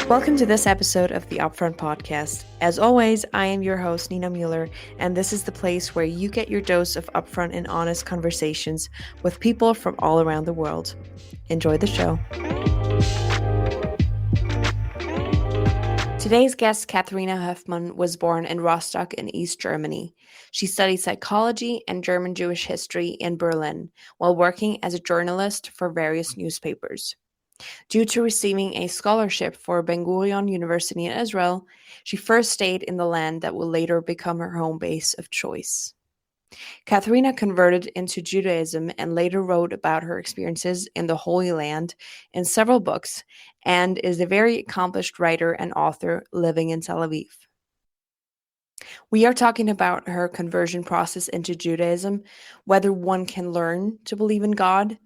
Welcome to this episode of the Upfront Podcast. As always, I am your host, Nina Mueller, and this is the place where you get your dose of upfront and honest conversations with people from all around the world. Enjoy the show. Today's guest, Katharina Höftmann, was born in Rostock in East Germany. She studied psychology and German Jewish history in Berlin while working as a journalist for various newspapers. Due to receiving a scholarship for Ben Gurion University in Israel, she first stayed in the land that will later become her home base of choice. Katharina converted into Judaism and later wrote about her experiences in the Holy Land in several books and is a very accomplished writer and author living in Tel Aviv. We are talking about her conversion process into Judaism, whether one can learn to believe in God,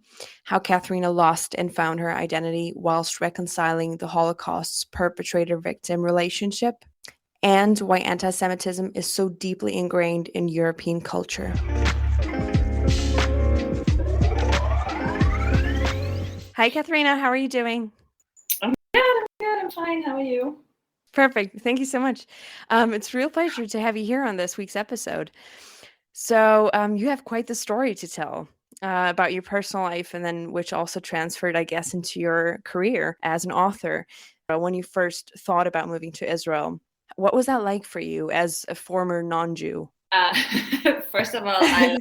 how Katharina lost and found her identity whilst reconciling the Holocaust's perpetrator-victim relationship, and why anti-Semitism is so deeply ingrained in European culture. Hi, Katharina. How are you doing? I'm good. I'm fine. How are you? Perfect. Thank you so much. It's a real pleasure to have you here on this week's episode. So you have quite the story to tell about your personal life, and then which also transferred, I guess, into your career as an author. When you first thought about moving to Israel, what was that like for you as a former non-Jew? First of all, I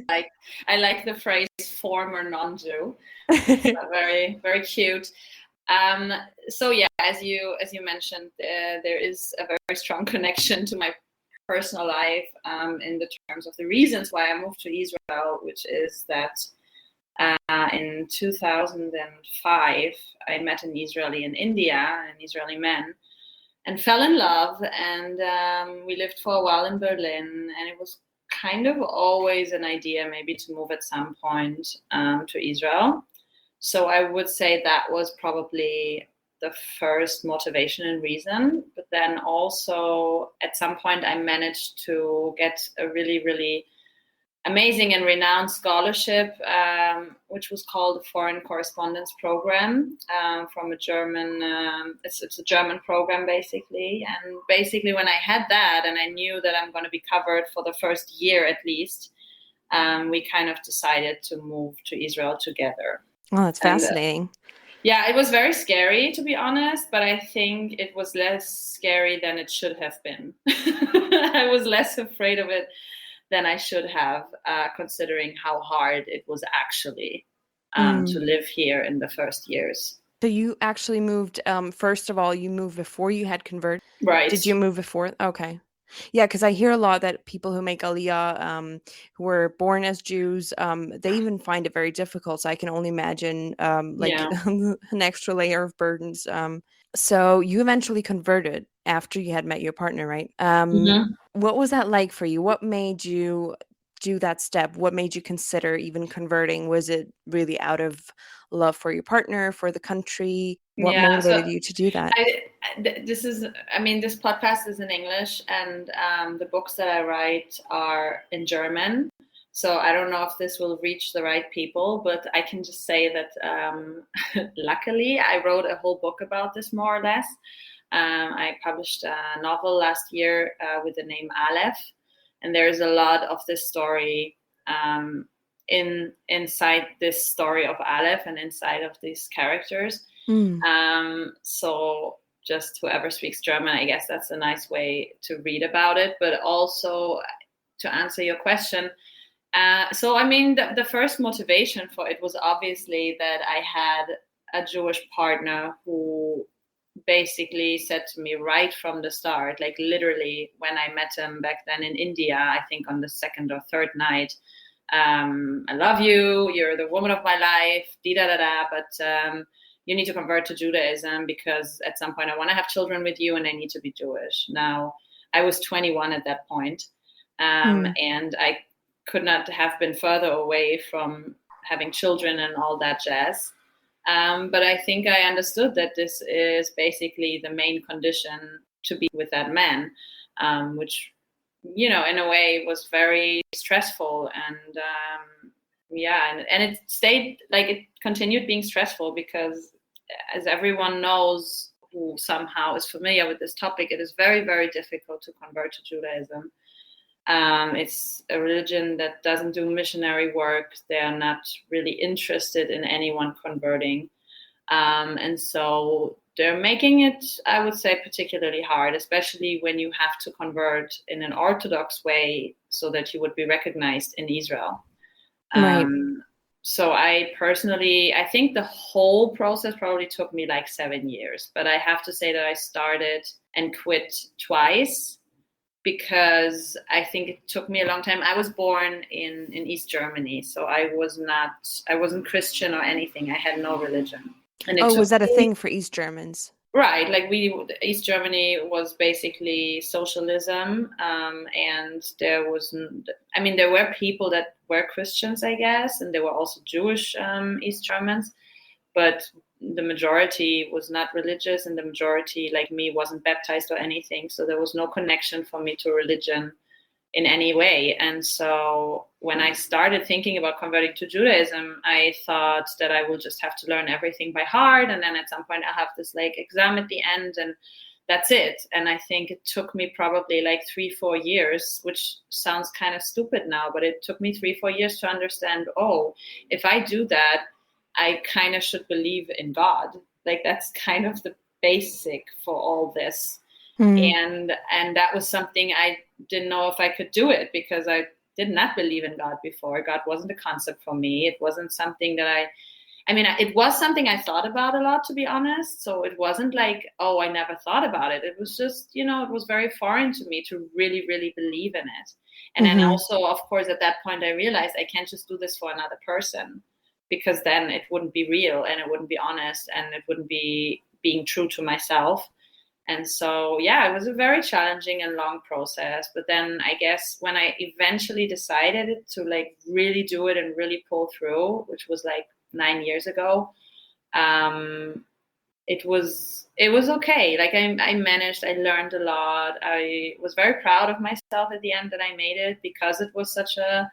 like the phrase "former non-Jew." It's very, very cute. So yeah, as you mentioned, there is a very strong connection to my personal life in the terms of the reasons why I moved to Israel, which is that in 2005 I met an Israeli in India, an Israeli man, and fell in love, and we lived for a while in Berlin, and it was kind of always an idea maybe to move at some point to Israel. So I would say that was probably the first motivation and reason. But then also at some point I managed to get a really, really amazing and renowned scholarship, which was called the Foreign Correspondence Program from a German, it's a German program basically. And basically when I had that and I knew that I'm going to be covered for the first year at least, we kind of decided to move to Israel together. Oh, that's fascinating. Yeah, it was very scary, to be honest, but I think it was less scary than it should have been. I was less afraid of it than I should have, considering how hard it was actually to live here in the first years. So you actually moved, first of all, you moved before you had converted? Right. Did you move before? Okay. Yeah, because I hear a lot that people who make Aliyah, who were born as Jews, they even find it very difficult. So I can only imagine an extra layer of burdens. So you eventually converted after you had met your partner, right? What was that like for you? What made you do that step? What made you consider even converting? Was it really out of love for your partner, for the country? What motivated you to do that? This podcast is in English, and the books that I write are in German. So I don't know if this will reach the right people, but I can just say that luckily I wrote a whole book about this, more or less. I published a novel last year with the name Aleph, and there's a lot of this story inside this story of Aleph and inside of these characters. So just whoever speaks German, I guess that's a nice way to read about it. But also to answer your question, the first motivation for it was obviously that I had a Jewish partner who basically said to me right from the start, like literally when I met him back then in India, I think on the second or third night, I love you, you're the woman of my life, but you need to convert to Judaism because at some point I want to have children with you and I need to be Jewish. Now, I was 21 at that point, and I could not have been further away from having children and all that jazz. But I think I understood that this is basically the main condition to be with that man, which, in a way was very stressful. And and it stayed, like, it continued being stressful because, as everyone knows, who somehow is familiar with this topic, it is very, very difficult to convert to Judaism. It's a religion that doesn't do missionary work. They're not really interested in anyone converting. And so they're making it, I would say, particularly hard, especially when you have to convert in an Orthodox way so that you would be recognized in Israel. Right. So I think the whole process probably took me like 7 years, but I have to say that I started and quit twice because I think it took me a long time. I was born in East Germany, so I wasn't Christian or anything. I had no religion. And was that a thing for East Germans? Right, like East Germany was basically socialism, and there were people that were Christians, I guess, and there were also Jewish East Germans, but the majority was not religious, and the majority, like me, wasn't baptized or anything, so there was no connection for me to religion in any way. And so when I started thinking about converting to Judaism, I thought that I will just have to learn everything by heart, and then at some point I'll have this like exam at the end, and that's it. And I think it took me probably like 3-4 years, which sounds kind of stupid now, but it took me 3-4 years to understand, oh, if I do that, I kind of should believe in God. Like that's kind of the basic for all this. And that was something I didn't know if I could do it, because I did not believe in God before. God wasn't a concept for me. It wasn't something that it was something I thought about a lot, to be honest. So it wasn't like, oh, I never thought about it. It was just, it was very foreign to me to really, really believe in it. And then also, of course, at that point, I realized I can't just do this for another person, because then it wouldn't be real and it wouldn't be honest and it wouldn't be being true to myself. And so, yeah, it was a very challenging and long process. But then I guess when I eventually decided to like really do it and really pull through, which was like 9 years ago, it was okay. Like I managed, I learned a lot. I was very proud of myself at the end that I made it, because it was such a,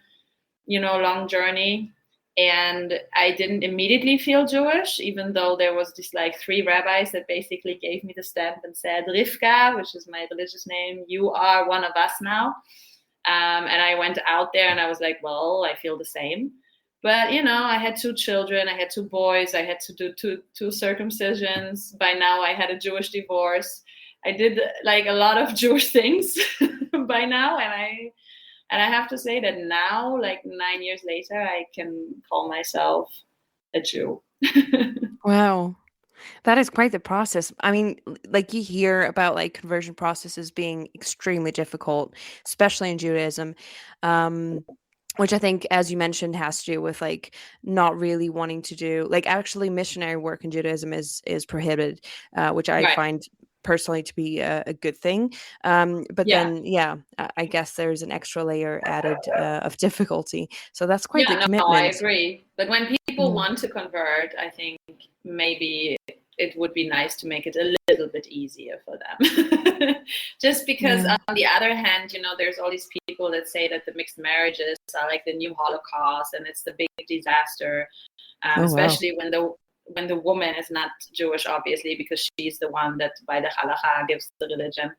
long journey. And I didn't immediately feel Jewish, even though there was these like 3 rabbis that basically gave me the stamp and said, Rivka, which is my religious name, you are one of us now. And I went out there and I was like, well, I feel the same. But, I had 2 children, I had 2 boys, I had to do two circumcisions. By now I had a Jewish divorce. I did like a lot of Jewish things by now. And I have to say that now, like 9 years later, I can call myself a Jew. Wow. That is quite the process. I mean, like you hear about like conversion processes being extremely difficult, especially in Judaism, which I think, as you mentioned, has to do with like not really wanting to do, like actually missionary work in Judaism is prohibited, which I find personally to be a good thing. But then, I guess there's an extra layer added of difficulty. So that's quite the commitment. No, I agree. But when people want to convert, I think maybe it would be nice to make it a little bit easier for them. Just because on the other hand, there's all these people that say that the mixed marriages are like the new Holocaust and it's the big disaster, especially when the woman is not Jewish, obviously, because she's the one that by the halakha gives the religion.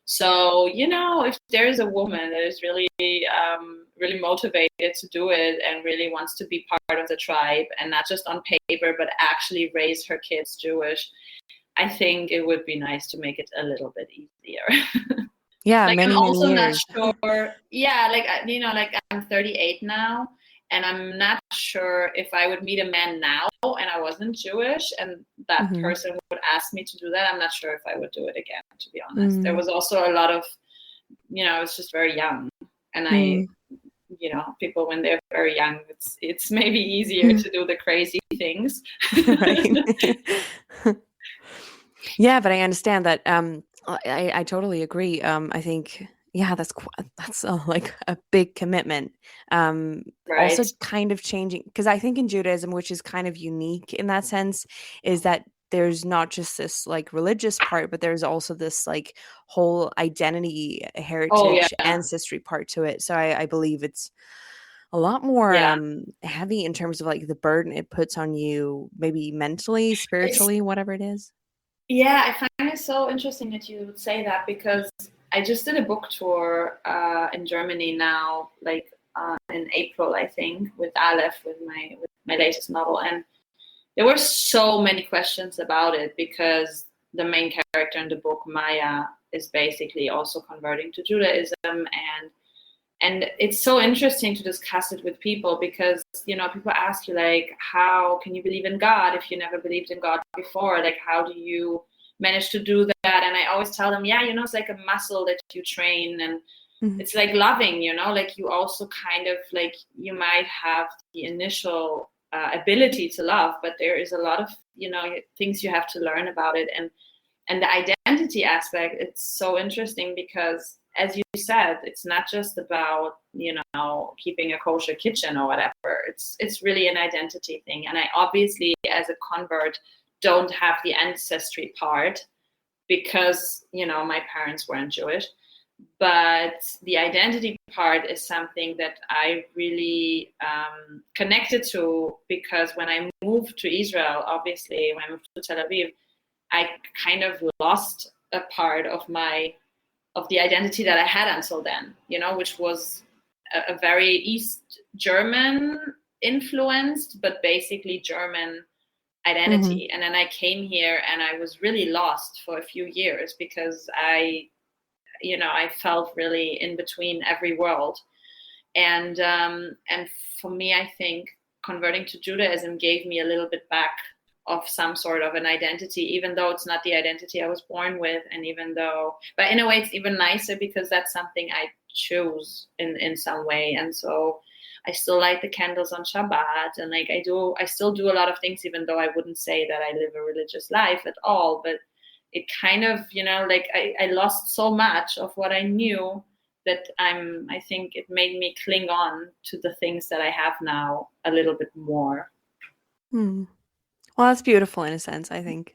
So, if there is a woman that is really, really motivated to do it and really wants to be part of the tribe and not just on paper, but actually raise her kids Jewish, I think it would be nice to make it a little bit easier. Yeah, like many, I'm also many not years. sure. Yeah, like I'm 38 now, and I'm not sure if I would meet a man now and I wasn't Jewish and that person would ask me to do that. I'm not sure if I would do it again, to be honest. There was also a lot of, I was just very young, and people when they're very young, it's maybe easier to do the crazy things. Right. Yeah, but I understand that. I totally agree. I think, that's like a big commitment. Also kind of changing, because I think in Judaism, which is kind of unique in that sense, is that there's not just this like religious part, but there's also this like whole identity, heritage, ancestry part to it. So I believe it's a lot more heavy in terms of like the burden it puts on you, maybe mentally, spiritually, whatever it is. Yeah, I find it's so interesting that you would say that, because I just did a book tour in Germany now, like in April, I think, with Aleph, with my latest novel, and there were so many questions about it, because the main character in the book, Maya, is basically also converting to Judaism, and it's so interesting to discuss it with people, because, you know, people ask you, like, how can you believe in God if you never believed in God before? Like, how do you manage to do that? And I always tell them, yeah, you know, it's like a muscle that you train, and it's like loving, you know, like you also kind of, like, you might have the initial ability to love, but there is a lot of, you know, things you have to learn about it. And the identity aspect, it's so interesting, because, as you said, it's not just about, you know, keeping a kosher kitchen or whatever. It's really an identity thing. And I obviously, as a convert, don't have the ancestry part, because, you know, my parents weren't Jewish. But the identity part is something that I really connected to, because when I moved to Israel, obviously, when I moved to Tel Aviv, I kind of lost a part of the identity that I had until then, you know, which was a very East German influenced, but basically German identity. And then I came here and I was really lost for a few years, because I felt really in between every world. And for me, I think converting to Judaism gave me a little bit back of some sort of an identity, even though it's not the identity I was born with. And but in a way, it's even nicer, because that's something I chose in some way. And so I still light the candles on Shabbat, and like I still do a lot of things, even though I wouldn't say that I live a religious life at all. But it kind of, you know, like I lost so much of what I knew, that I think it made me cling on to the things that I have now a little bit more. Well, that's beautiful in a sense, I think.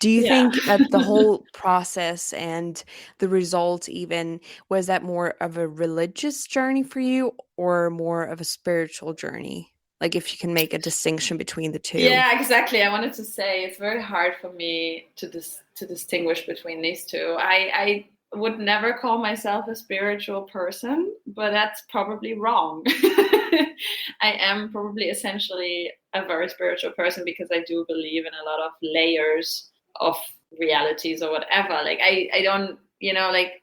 Do you Yeah. think that the whole process and the result even, was that more of a religious journey for you, or more of a spiritual journey? Like, if you can make a distinction between the two. Yeah, exactly. I wanted to say it's very hard for me to distinguish between these two. I would never call myself a spiritual person, but that's probably wrong. I am probably essentially a very spiritual person, because I do believe in a lot of layers of realities or whatever. Like I don't, you know, like,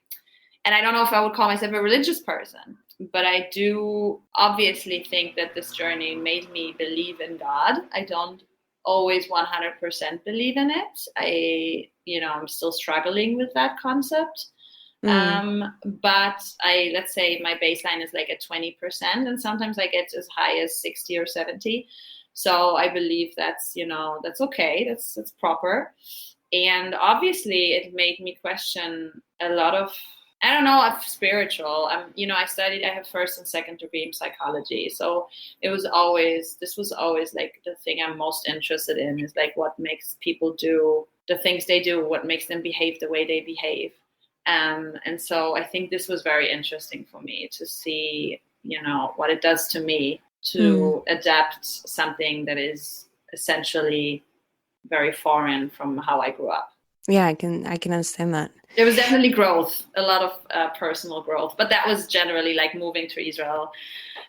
and I don't know if I would call myself a religious person, but I do obviously think that this journey made me believe in God. I don't always 100% believe in it. I'm still struggling with that concept. But let's say my baseline is like at 20%, and sometimes I get as high as 60 or 70. So I believe that's okay. That's proper. And obviously it made me question a lot of, I don't know if spiritual. I have first and second degree in psychology. So this was always like the thing I'm most interested in, is like what makes people do the things they do, what makes them behave the way they behave. And so I think this was very interesting for me to see, what it does to me to adapt something that is essentially very foreign from how I grew up. Yeah, I can understand that. There was definitely growth, a lot of personal growth, but that was generally like moving to Israel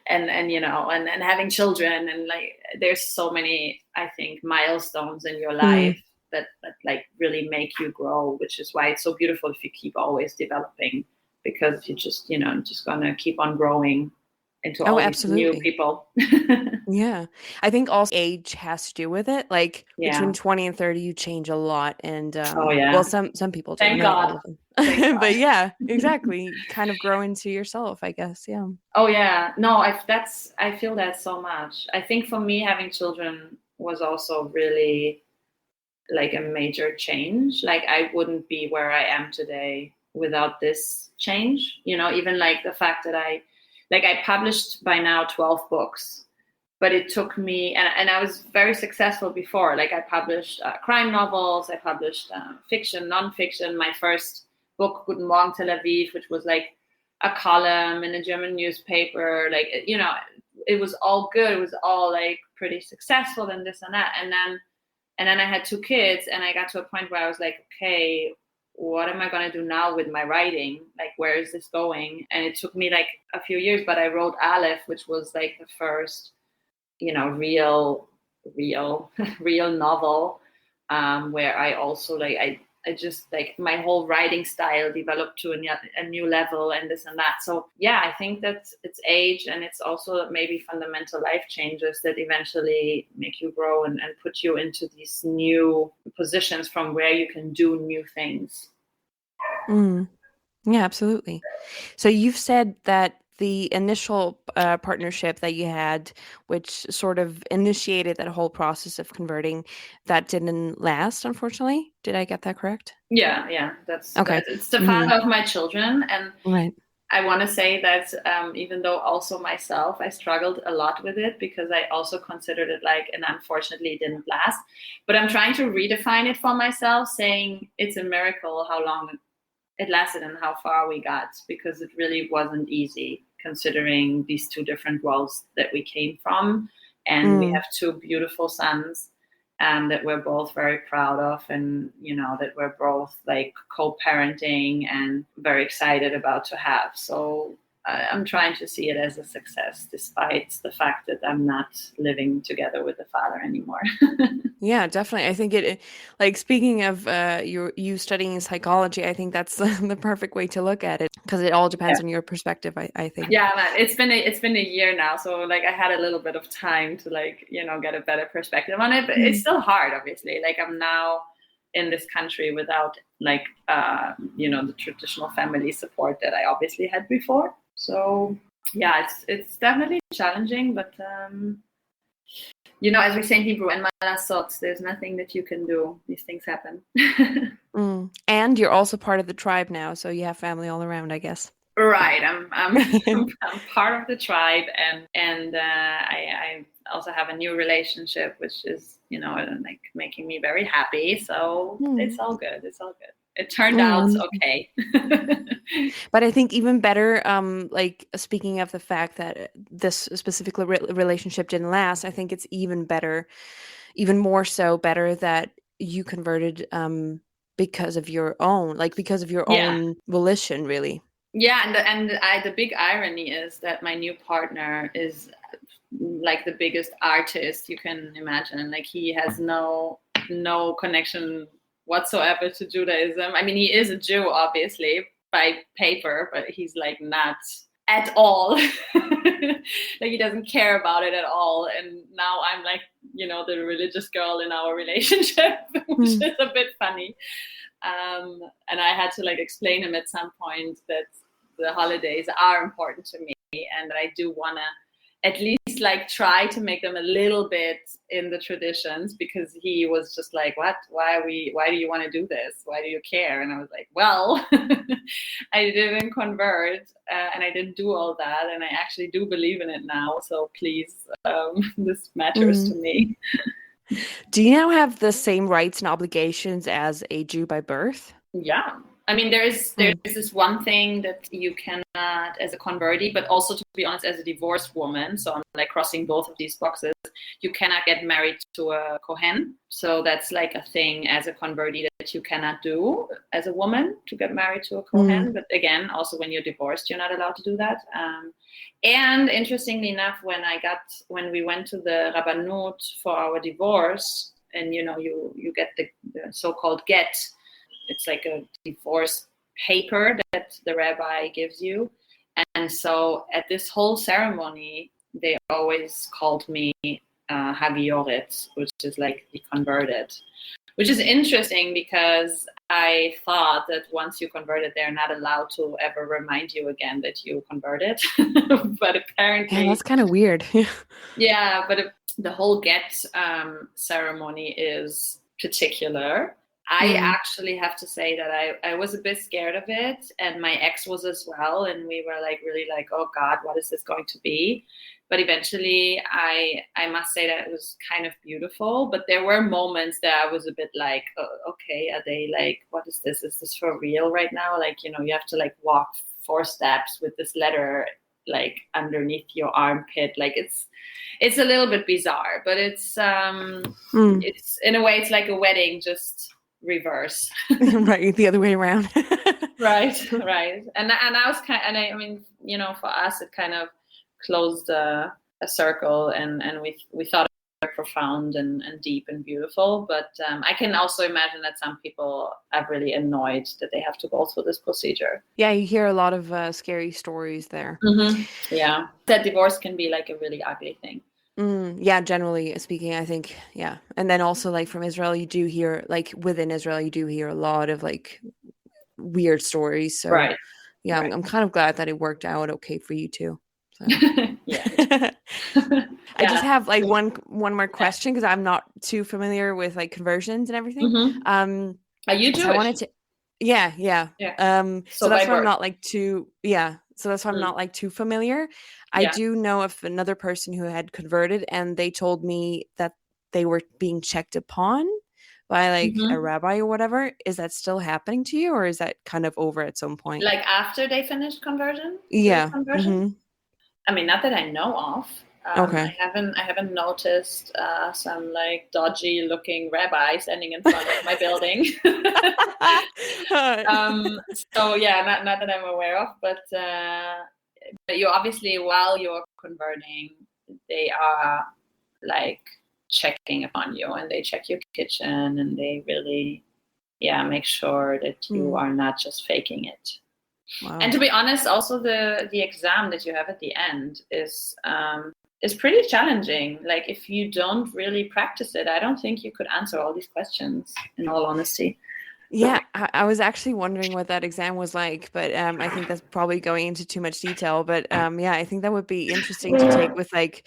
and having children, and like there's so many, I think, milestones in your life that like really make you grow, which is why it's so beautiful if you keep always developing, because you just gonna keep on growing into all these new people. Yeah. I think also age has to do with it. Like between 20 and 30, you change a lot. And well, some people do, Thank not God. all of them. But yeah, exactly. You kind of grow into yourself, I guess. Yeah. Oh yeah. No, I feel that so much. I think for me, having children was also really like a major change. Like I wouldn't be where I am today without this change. Even like the fact that I published by now 12 books, but it took me, and I was very successful before. Like I published crime novels, I published fiction, nonfiction. My first book, Guten Morgen Tel Aviv, which was like a column in a German newspaper. Like, it was all good. It was all like pretty successful and this and that. And then And then I had 2 kids, and I got to a point where I was like, okay, what am I going to do now with my writing? Like, where is this going? And it took me like a few years, but I wrote Aleph, which was like the first, real novel, where I also like, I just like my whole writing style developed to a new level, and this and that. So yeah, I think that it's age, and it's also maybe fundamental life changes that eventually make you grow and put you into these new positions from where you can do new things. Yeah, absolutely. So you've said that the initial partnership that you had, which sort of initiated that whole process of converting, that didn't last, unfortunately. Did I get that correct? Yeah, Okay. it's the father of my children, and Right. I want to say that even though also myself, I struggled a lot with it because I also considered it like, and unfortunately it didn't last. But I'm trying to redefine it for myself, saying it's a miracle how long it lasted and how far we got, because it really wasn't easy considering these 2 different worlds that we came from. And we have 2 beautiful sons that we're both very proud of, and that we're both like co-parenting and very excited about to have. So I'm trying to see it as a success, despite the fact that I'm not living together with the father anymore. Yeah, definitely. I think like speaking of you studying psychology, I think that's the perfect way to look at it, because it all depends on your perspective, I think. Yeah, man, it's been a year now, so like I had a little bit of time to like get a better perspective on it, but it's still hard, obviously. Like I'm now in this country without like the traditional family support that I obviously had before. So yeah, it's definitely challenging, but as we say in Hebrew, and malasot, there's nothing that you can do. These things happen. And you're also part of the tribe now, so you have family all around, I guess. Right, I'm part of the tribe, and I also have a new relationship, which is like making me very happy. So it's all good. It's all good. It turned out okay. But I think even better, like speaking of the fact that this specific relationship didn't last, I think it's even better, even more so better that you converted because of your own volition, really. Yeah, and the big irony is that my new partner is like the biggest artist you can imagine. Like he has no connection whatsoever to Judaism. I mean, he is a Jew, obviously, by paper, but he's like not at all. Like he doesn't care about it at all. And now I'm like, the religious girl in our relationship, which is a bit funny. And I had to like explain him at some point that the holidays are important to me, and that I do want to at least like try to make them a little bit in the traditions, because he was just like, what, why do you want to do this? Why do you care? And I was like, well, I didn't convert and I didn't do all that, and I actually do believe in it now. So please, this matters to me. Do you now have the same rights and obligations as a Jew by birth? Yeah. I mean, there's this one thing that you cannot as a convertee, but also, to be honest, as a divorced woman. So I'm like crossing both of these boxes. You cannot get married to a Kohen. So that's like a thing as a convertee that you cannot do as a woman, to get married to a Kohen. But again, also when you're divorced, you're not allowed to do that. And interestingly enough, when we went to the Rabbanut for our divorce, and you get the so-called get. It's like a divorce paper that the rabbi gives you. And so at this whole ceremony, they always called me Hagioret, which is like the converted, which is interesting because I thought that once you converted, they're not allowed to ever remind you again that you converted. But apparently... Yeah, that's kind of weird. Yeah, but the whole get ceremony is particular. I actually have to say that I was a bit scared of it, and my ex was as well, and we were like really like, oh God, what is this going to be? But eventually I must say that it was kind of beautiful, but there were moments that I was a bit like, oh, okay, are they like, what is this? Is this for real right now? Like, you have to like walk 4 steps with this letter like underneath your armpit. Like it's a little bit bizarre, but it's in a way it's like a wedding, just reverse. Right, the other way around. Right. And I was I mean, for us it kind of closed a circle, and we thought it was profound and deep and beautiful. But I can also imagine that some people are really annoyed that they have to go through this procedure. Yeah, you hear a lot of scary stories there. Mm-hmm. Yeah, that divorce can be like a really ugly thing. Yeah, generally speaking, I think, yeah. And then also like from Israel, you do hear, like within Israel, you do hear a lot of like weird stories. So Right. yeah, Right. I'm kind of glad that it worked out okay for you too. So. Yeah. I just have like one more question, because I'm not too familiar with like conversions and everything. Mm-hmm. Are you Jewish? So I wanted to, yeah. So that's why I'm not like too, So that's why I'm not like too familiar. I do know of another person who had converted, and they told me that they were being checked upon by like a rabbi or whatever. Is that still happening to you, or is that kind of over at some point? Like after they finished conversion? Yeah. Conversion? I mean, not that I know of. Okay. I haven't noticed some like dodgy looking rabbi standing in front of my building. So yeah, not that I'm aware of, but you obviously, while you're converting, they are like checking upon you, and they check your kitchen, and they really make sure that you are not just faking it. Wow. And to be honest, also the exam that you have at the end is pretty challenging. Like if you don't really practice it, I don't think you could answer all these questions, in all honesty. Yeah, I was actually wondering what that exam was like, but I think that's probably going into too much detail. But I think that would be interesting to take with like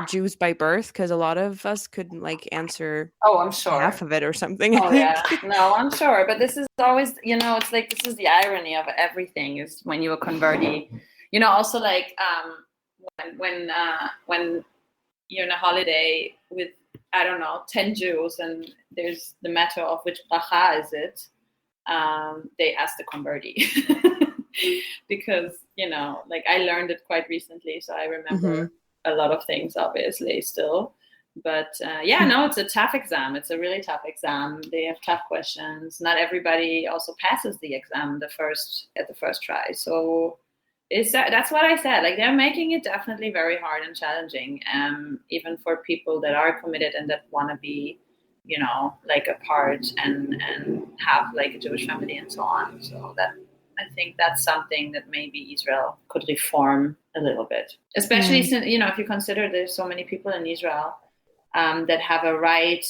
Jews by birth, because a lot of us couldn't like answer. Oh, I'm sure. Half of it or something. Oh yeah, no, I'm sure. But this is always, it's like this is the irony of everything, is when you are converting. Also like when you're on a holiday with, I don't know, 10 Jews, and there's the matter of which bracha is it, they ask the convertee. Because, like I learned it quite recently, so I remember a lot of things, obviously, still. But it's a tough exam. It's a really tough exam. They have tough questions. Not everybody also passes the exam at the first try. So that's what I said. Like they're making it definitely very hard and challenging, even for people that are committed and that want to be, like a part and have like a Jewish family and so on. So that, I think that's something that maybe Israel could reform a little bit, especially since, if you consider there's so many people in Israel that have a right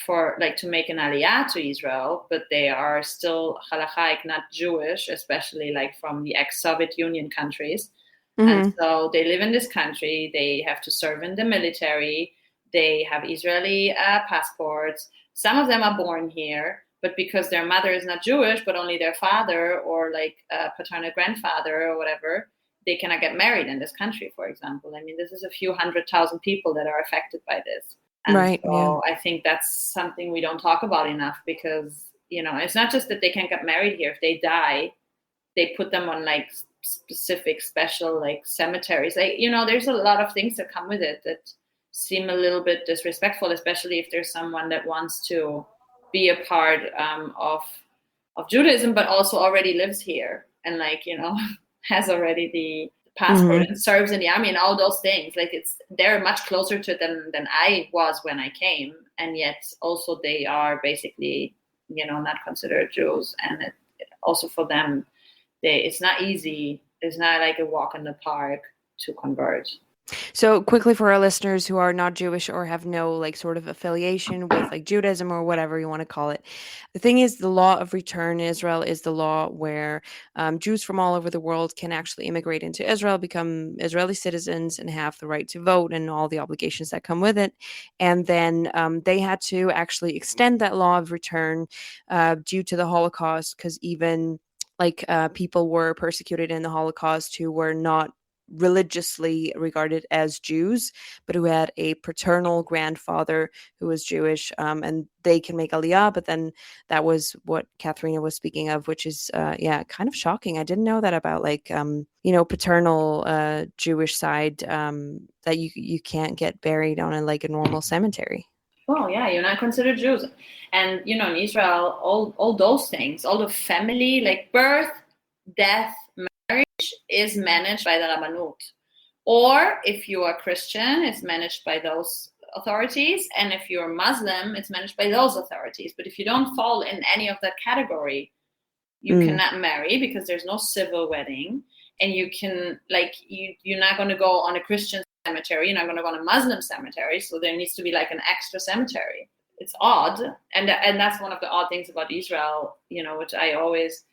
for like to make an aliyah to Israel, but they are still halachic, not Jewish, especially like from the ex-Soviet Union countries. And so they live in this country, they have to serve in the military, they have Israeli passports. Some of them are born here, but because their mother is not Jewish, but only their father or like paternal grandfather or whatever, they cannot get married in this country, for example. I mean, this is a few 100,000 people that are affected by this. And right. So I think that's something we don't talk about enough, because, it's not just that they can't get married here. If they die, they put them on like specific special like cemeteries. Like, there's a lot of things that come with it that seem a little bit disrespectful, especially if there's someone that wants to be a part of Judaism, but also already lives here and like, has already the passport and serves in the army and all those things. Like they're much closer to it than I was when I came, and yet also they are basically, not considered Jews. And it also for them, it's not easy. It's not like a walk in the park to convert. So quickly, for our listeners who are not Jewish or have no like sort of affiliation with like Judaism or whatever you want to call it, the thing is, the law of return in Israel is the law where Jews from all over the world can actually immigrate into Israel, become Israeli citizens, and have the right to vote and all the obligations that come with it. And then they had to actually extend that law of return due to the Holocaust, because even like people were persecuted in the Holocaust who were not religiously regarded as Jews, but who had a paternal grandfather who was Jewish, and they can make Aliyah. But then that was what Katharina was speaking of, which is, kind of shocking. I didn't know that about paternal Jewish side, that you can't get buried on a normal cemetery. Oh yeah, you're not considered Jews. And in Israel, all those things, all the family, like birth, death, marriage is managed by the Rabbanut. Or if you are Christian, it's managed by those authorities. And if you're Muslim, it's managed by those authorities. But if you don't fall in any of that category, you cannot marry because there's no civil wedding. And you can, you're not going to go on a Christian cemetery, you're not going to go on a Muslim cemetery, so there needs to be an extra cemetery. It's odd, and that's one of the odd things about Israel, which I always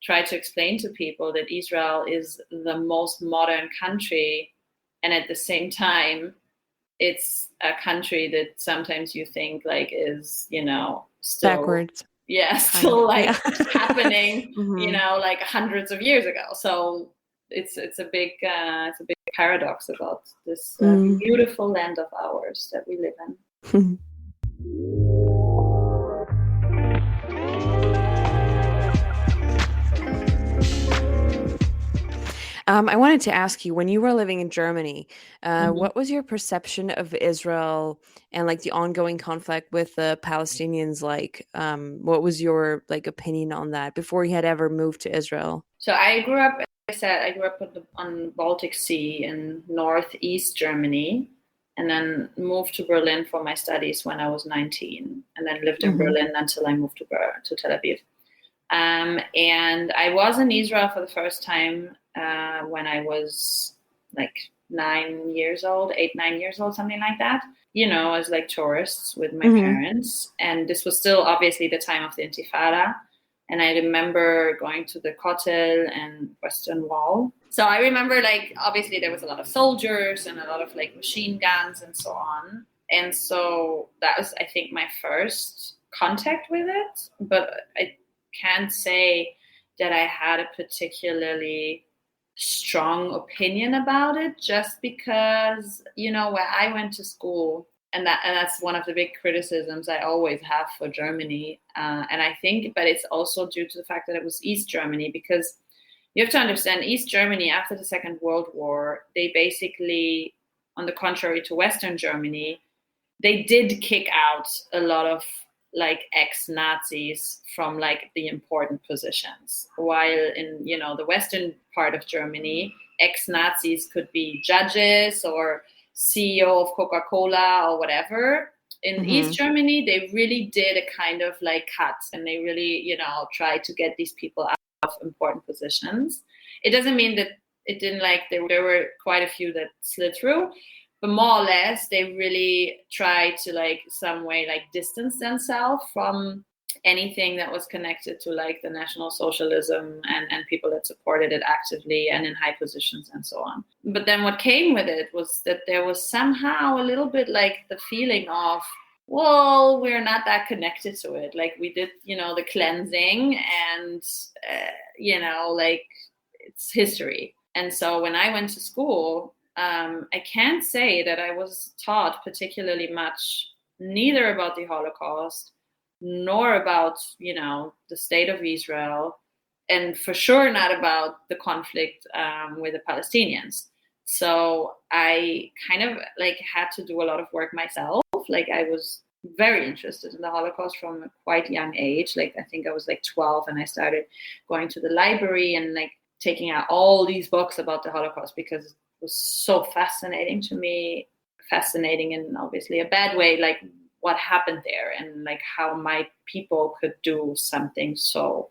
try to explain to people, that Israel is the most modern country, and at the same time it's a country that sometimes you think is still backwards. Yeah, still happening, hundreds of years ago. So it's a big paradox about this beautiful land of ours that we live in. I wanted to ask you, when you were living in Germany, what was your perception of Israel and the ongoing conflict with the Palestinians like? What was your opinion on that before you had ever moved to Israel? So I grew up, as I said, on Baltic Sea in northeast Germany, and then moved to Berlin for my studies when I was 19, and then lived in Berlin until I moved to Tel Aviv. And I was in Israel for the first time when I was 9 years old, 8, 9 years old, something like that, as tourists with my parents. And this was still obviously the time of the Intifada. And I remember going to the Kotel and Western Wall. So I remember obviously there was a lot of soldiers and a lot of machine guns and so on. And so that was, I think, my first contact with it. But I can't say that I had a particularly strong opinion about it, just because, where I went to school, and that's one of the big criticisms I always have for Germany. And I think, but it's also due to the fact that it was East Germany, because you have to understand, East Germany after the Second World War, they basically, on the contrary to Western Germany, they did kick out a lot of ex-Nazis from the important positions, while in the western part of Germany, ex-Nazis could be judges or CEO of Coca-Cola or whatever. In East Germany, they really did a kind of cut, and they really tried to get these people out of important positions. It doesn't mean that it didn't there were quite a few that slid through, but more or less, they really tried to some way distance themselves from anything that was connected to the National Socialism and people that supported it actively and in high positions and so on. But then what came with it was that there was somehow a little bit the feeling of, well, we're not that connected to it. We did, the cleansing, and it's history. And so when I went to school, I can't say that I was taught particularly much, neither about the Holocaust, nor about, the state of Israel, and for sure not about the conflict with the Palestinians. So I kind of had to do a lot of work myself. I was very interested in the Holocaust from a quite young age. I think I was 12, and I started going to the library and taking out all these books about the Holocaust, because it was so fascinating to me, fascinating in obviously a bad way, what happened there, and how my people could do something so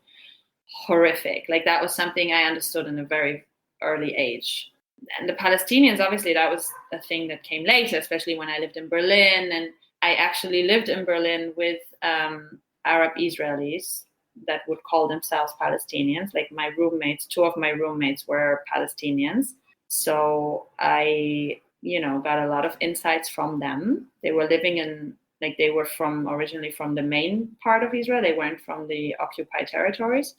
horrific. That was something I understood in a very early age. And the Palestinians, obviously, that was a thing that came later, especially when I lived in Berlin. And I actually lived in Berlin with Arab Israelis that would call themselves Palestinians. My roommates, 2 of my roommates were Palestinians. So I, got a lot of insights from them. They were living in, they were originally from the main part of Israel. They weren't from the occupied territories.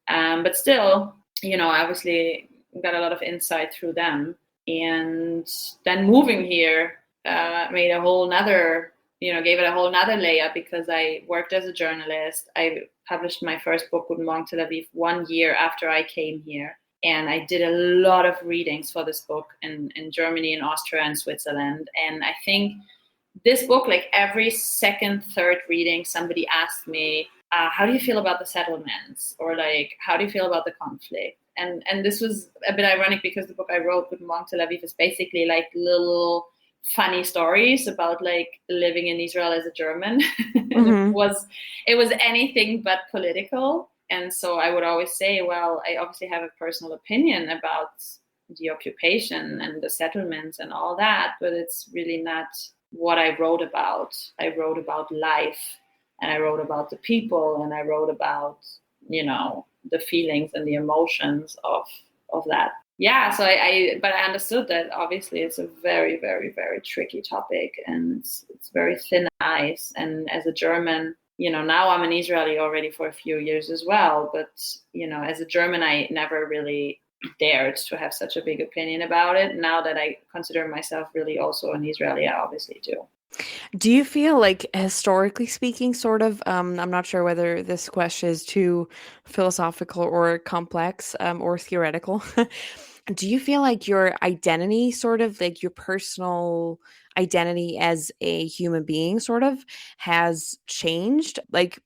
But still, obviously got a lot of insight through them. And then moving here made a whole nother, gave it a whole nother layer, because I worked as a journalist. I published my first book, Guten Morgen Tel Aviv, 1 year after I came here. And I did a lot of readings for this book in Germany, in Austria, and Switzerland. And I think this book, like every second, third reading, somebody asked me, how do you feel about the settlements? Or like, how do you feel about the conflict? And this was a bit ironic, because the book I wrote, Guten Morgen Tel Aviv, is basically like little funny stories about like living in Israel as a German. Mm-hmm. It was anything but political. And so I would always say, well, I obviously have a personal opinion about the occupation and the settlements and all that, but it's really not what I wrote about. I wrote about life, and I wrote about the people, and I wrote about, the feelings and the emotions of that. Yeah, so but I understood that obviously it's a very, very, very tricky topic, and it's very thin ice. And as a German, now I'm an Israeli already for a few years as well, but as a German, I never really dared to have such a big opinion about it. Now that I consider myself really also an Israeli, I obviously do. Do you feel like, historically speaking, sort of, I'm not sure whether this question is too philosophical or complex, or theoretical. Do you feel like your identity, sort of like your personal identity as a human being, sort of has changed? Like,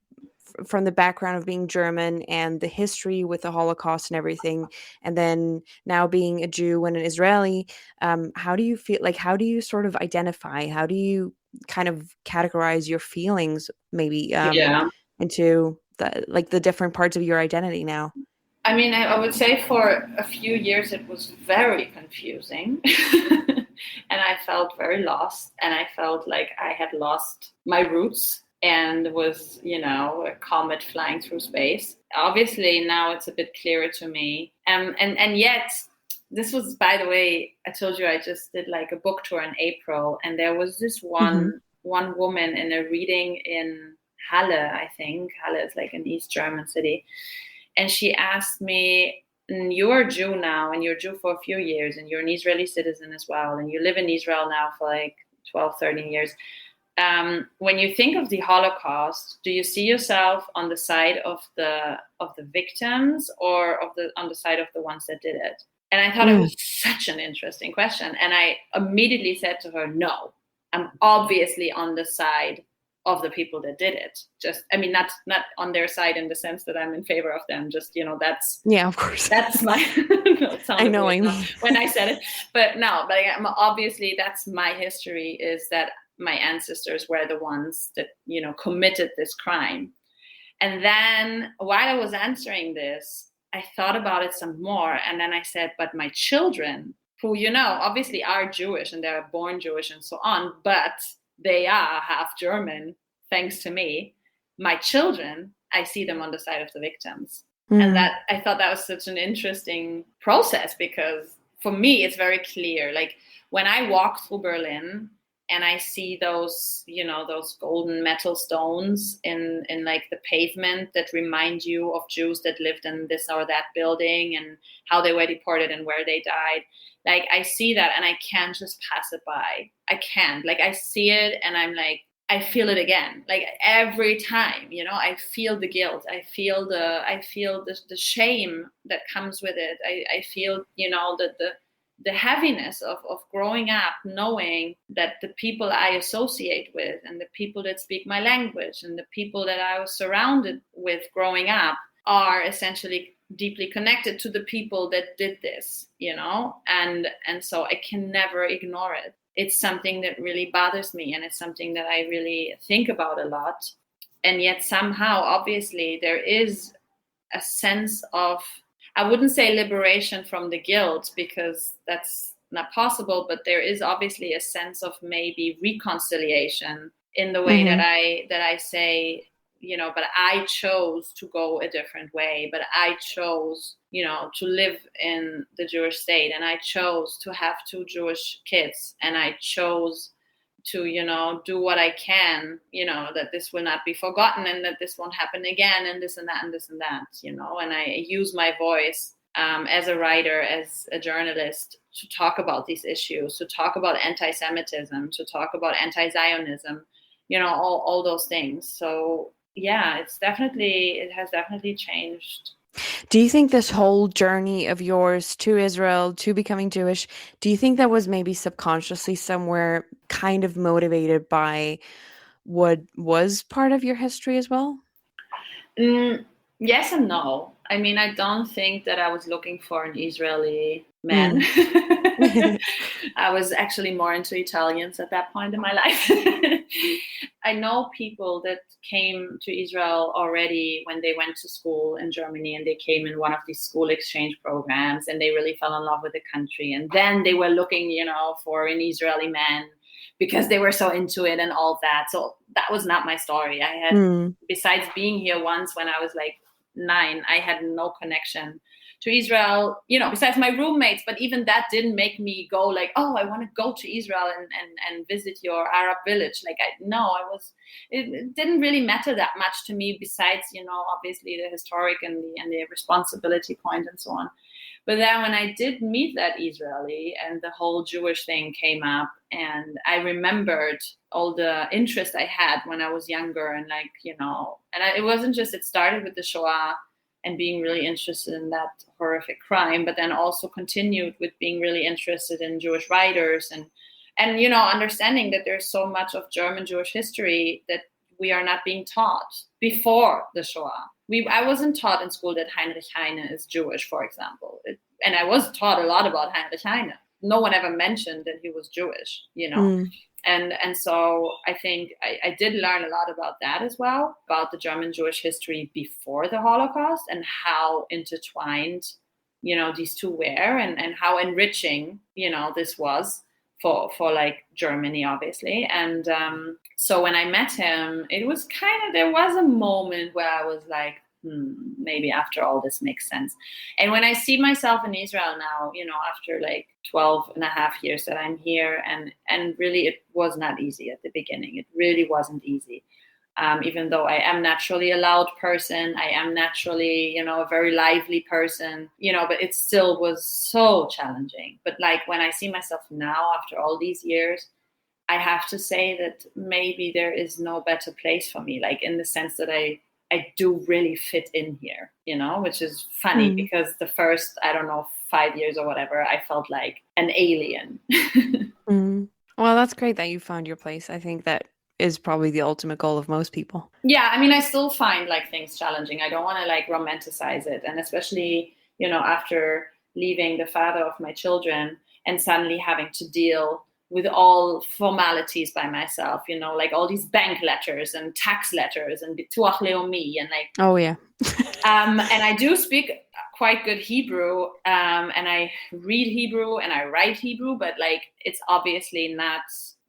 from the background of being German and the history with the Holocaust and everything, and then now being a Jew and an Israeli, how do you feel? Like, how do you sort of identify? How do you kind of categorize your feelings, maybe, into the different parts of your identity now? I mean, I would say for a few years it was very confusing. And I felt very lost, and I felt like I had lost my roots and was, a comet flying through space. Obviously, now it's a bit clearer to me. And yet, this was, by the way, I told you I just did like a book tour in April, and there was this one woman in a reading in Halle, I think. Halle is like an East German city. And she asked me, you're a Jew now, and you're Jew for a few years, and you're an Israeli citizen as well, and you live in Israel now for like 12, 13 years. When you think of the Holocaust, do you see yourself on the side of the victims, or on the side of the ones that did it? And I thought it was such an interesting question. And I immediately said to her, no, I'm obviously on the side of the people that did it. Just, I mean, not on their side in the sense that I'm in favor of them. Just, that's, yeah, of course, that's my, I know, when I said it, but no, but obviously that's my history, is that my ancestors were the ones that, committed this crime. And then while I was answering this, I thought about it some more. And then I said, but my children, who, obviously are Jewish and they're born Jewish and so on, but they are half German, thanks to me. My children, I see them on the side of the victims. And that, I thought that was such an interesting process, because for me, it's very clear. Like when I walk through Berlin and I see those, those golden metal stones in like the pavement that remind you of Jews that lived in this or that building and how they were deported and where they died. Like I see that and I can't just pass it by. I can't. Like I see it and I'm like, I feel it again. Like every time, I feel the guilt. I feel the shame that comes with it. I feel, the heaviness of growing up knowing that the people I associate with and the people that speak my language and the people that I was surrounded with growing up are essentially deeply connected to the people that did this, and so I can never ignore it. It's something that really bothers me, and it's something that I really think about a lot. And yet somehow, obviously, there is a sense of, I wouldn't say liberation from the guilt, because that's not possible, but there is obviously a sense of maybe reconciliation in the way that I say, but I chose to go a different way, but I chose, to live in the Jewish state, and I chose to have 2 Jewish kids, and I chose to, do what I can, that this will not be forgotten and that this won't happen again, and this and that and this and that, and I use my voice as a writer, as a journalist, to talk about these issues, to talk about anti-Semitism, to talk about anti-Zionism, all those things. So yeah, it has definitely changed. Do you think this whole journey of yours to Israel, to becoming Jewish, do you think that was maybe subconsciously somewhere kind of motivated by what was part of your history as well? Yes and no. I mean, I don't think that I was looking for an Israeli man. Mm. I was actually more into Italians at that point in my life. I know people that came to Israel already when they went to school in Germany, and they came in one of these school exchange programs, and they really fell in love with the country. And then they were looking, for an Israeli man because they were so into it and all that. So that was not my story. I had, besides being here once when I was like 9, I had no connection to Israel, besides my roommates. But even that didn't make me go like, oh, I want to go to Israel and visit your Arab village. Like, it didn't really matter that much to me, besides, obviously the historic and the responsibility point and so on. But then when I did meet that Israeli and the whole Jewish thing came up, and I remembered all the interest I had when I was younger, and it wasn't just, it started with the Shoah and being really interested in that horrific crime, but then also continued with being really interested in Jewish writers and understanding that there's so much of German Jewish history that we are not being taught before the Shoah. I wasn't taught in school that Heinrich Heine is Jewish, for example. And I was taught a lot about Heinrich Heine. No one ever mentioned that he was Jewish, And so I think I did learn a lot about that as well, about the German Jewish history before the Holocaust and how intertwined, these two were, and how enriching, this was for like Germany, obviously. And so when I met him, it was there was a moment where I was like, maybe after all this makes sense. And when I see myself in Israel now, after like 12 and a half years that I'm here, and really it was not easy at the beginning. It really wasn't easy. Even though I am naturally a loud person, I am naturally, a very lively person, but it still was so challenging. But like when I see myself now after all these years, I have to say that maybe there is no better place for me, like in the sense that I do really fit in here, which is funny because the first, 5 years or whatever, I felt like an alien. Well, that's great that you found your place. I think that is probably the ultimate goal of most people. Yeah, I mean, I still find like things challenging. I don't want to like romanticize it. And especially, after leaving the father of my children and suddenly having to deal with all formalities by myself, like all these bank letters and tax letters and bituach leomi and like. Oh yeah. And I do speak quite good Hebrew, and I read Hebrew and I write Hebrew, but like it's obviously not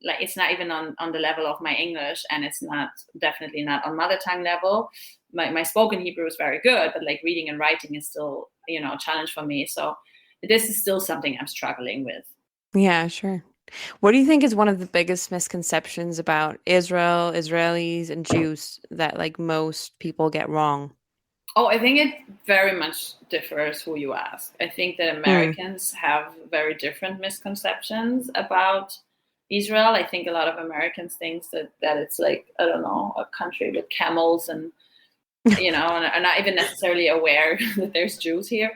like, it's not even on the level of my English, and it's definitely not on mother tongue level. My spoken Hebrew is very good, but like reading and writing is still, a challenge for me. So this is still something I'm struggling with. Yeah, sure. What do you think is one of the biggest misconceptions about Israel, Israelis, and Jews that like most people get wrong? Oh, I think it very much differs who you ask. I think that Americans have very different misconceptions about Israel. I think a lot of Americans think that it's like, I don't know, a country with camels and, and are not even necessarily aware that there's Jews here.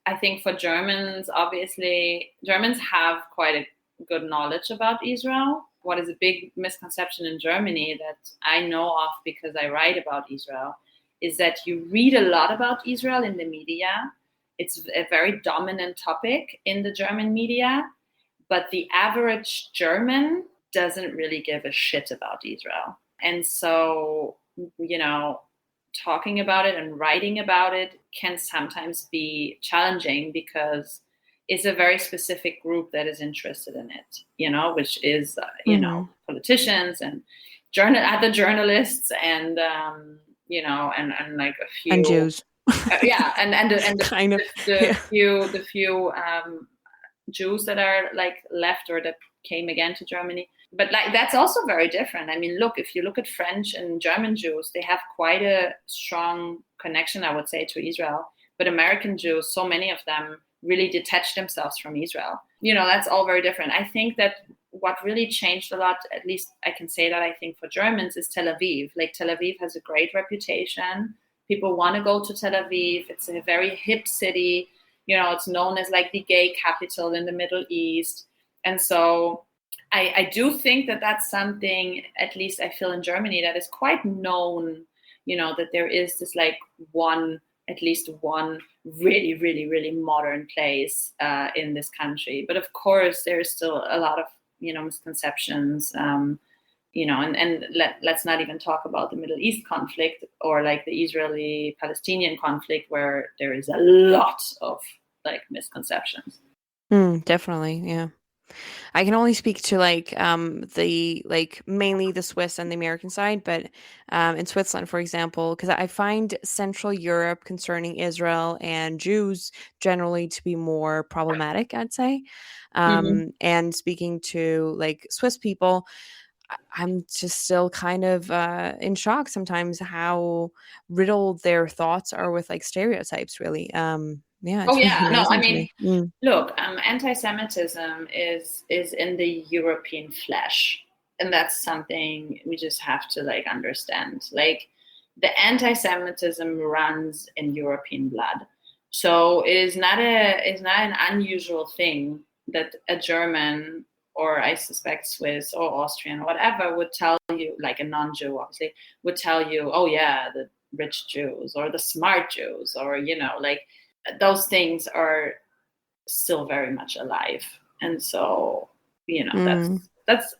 I think for Germans, obviously, Germans have quite a good knowledge about Israel. What is a big misconception in Germany that I know of because I write about Israel is that you read a lot about Israel in the media. It's a very dominant topic in the German media, but the average German doesn't really give a shit about Israel. And so, talking about it and writing about it can sometimes be challenging because it's a very specific group that is interested in it, which is, politicians and other journalists and, and like a few. And Jews. Yeah. And the, kind of. the few Jews that are like left or that came again to Germany. But like that's also very different. I mean, look, if you look at French and German Jews, they have quite a strong connection, I would say, to Israel. But American Jews, so many of them really detached themselves from Israel. That's all very different. I think that what really changed a lot, at least I can say that I think for Germans, is Tel Aviv. Like Tel Aviv has a great reputation. People want to go to Tel Aviv. It's a very hip city. It's known as like the gay capital in the Middle East. And so I do think that that's something, at least I feel in Germany, that is quite known, that there is this like at least one really, really, really modern place in this country. But of course, there's still a lot of, misconceptions, and let's not even talk about the Middle East conflict or like the Israeli-Palestinian conflict, where there is a lot of like misconceptions. Definitely, yeah. I can only speak to like the like mainly the Swiss and the American side, but in Switzerland, for example, because I find Central Europe concerning Israel and Jews generally to be more problematic, I'd say. Mm-hmm. And speaking to like Swiss people, I'm just still kind of in shock sometimes how riddled their thoughts are with like stereotypes, really. Yeah, Oh it's really yeah, no, I amazing to mean, me. Mm. look, anti-Semitism is in the European flesh, and that's something we just have to like understand. Like the anti-Semitism runs in European blood, so it's not an unusual thing that a German, or I suspect Swiss or Austrian or whatever, would tell you, like a non-Jew obviously, would tell you, oh yeah, the rich Jews or the smart Jews, or like those things are still very much alive. And so Mm. that's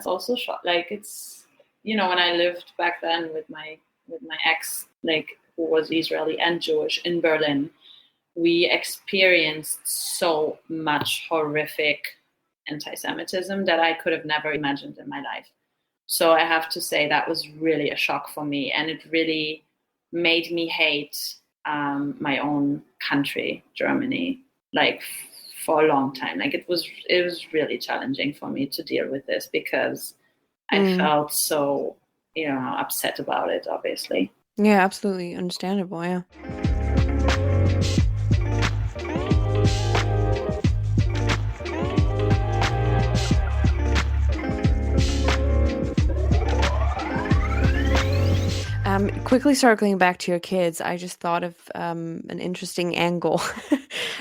also like it's when I lived back then with my ex, like, who was Israeli and Jewish in Berlin, we experienced so much horrific anti-Semitism that I could have never imagined in my life. So I have to say that was really a shock for me, and it really made me hate my own country, Germany, like for a long time. Like it was really challenging for me to deal with this, because I felt so upset about it, obviously. Yeah, absolutely understandable. Yeah. Quickly circling back to your kids, I just thought of an interesting angle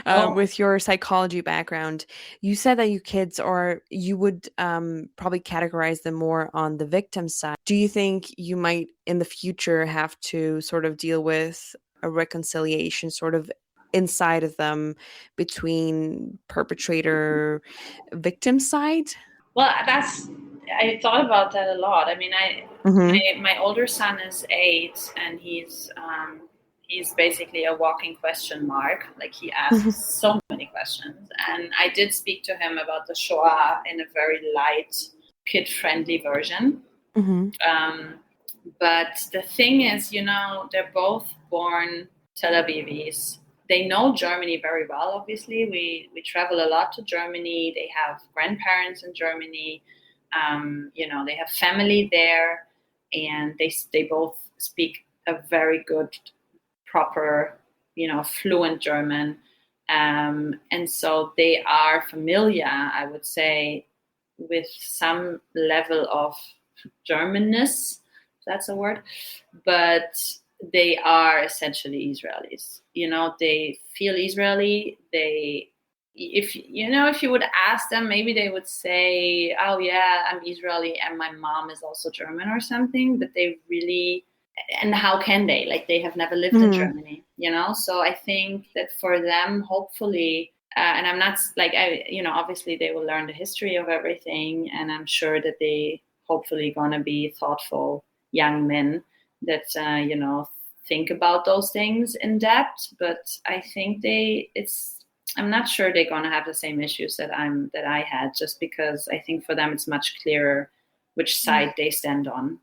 Oh, with your psychology background. You said that you would probably categorize them more on the victim side. Do you think you might in the future have to sort of deal with a reconciliation sort of inside of them between perpetrator victim side? well, I thought about that a lot. I mean, Mm-hmm. my older son is 8, and he's basically a walking question mark. Like he asks so many questions, and I did speak to him about the Shoah in a very light, kid-friendly version. Mm-hmm. But the thing is, they're both born Tel Avivis. They know Germany very well. Obviously, we travel a lot to Germany. They have grandparents in Germany. They have family there, and they both speak a very good, proper, fluent German. And so they are familiar, I would say, with some level of Germanness, if that's a word, but they are essentially Israelis. They feel Israeli. If you would ask them, maybe they would say, "Oh yeah, I'm Israeli, and my mom is also German or something." But they really, and how can they? Like they have never lived in Mm-hmm. Germany, So I think that for them, hopefully, and I'm not like obviously they will learn the history of everything, and I'm sure that they hopefully gonna be thoughtful young men that think about those things in depth. But I think I'm not sure they're gonna have the same issues that I had, just because I think for them it's much clearer which side they stand on.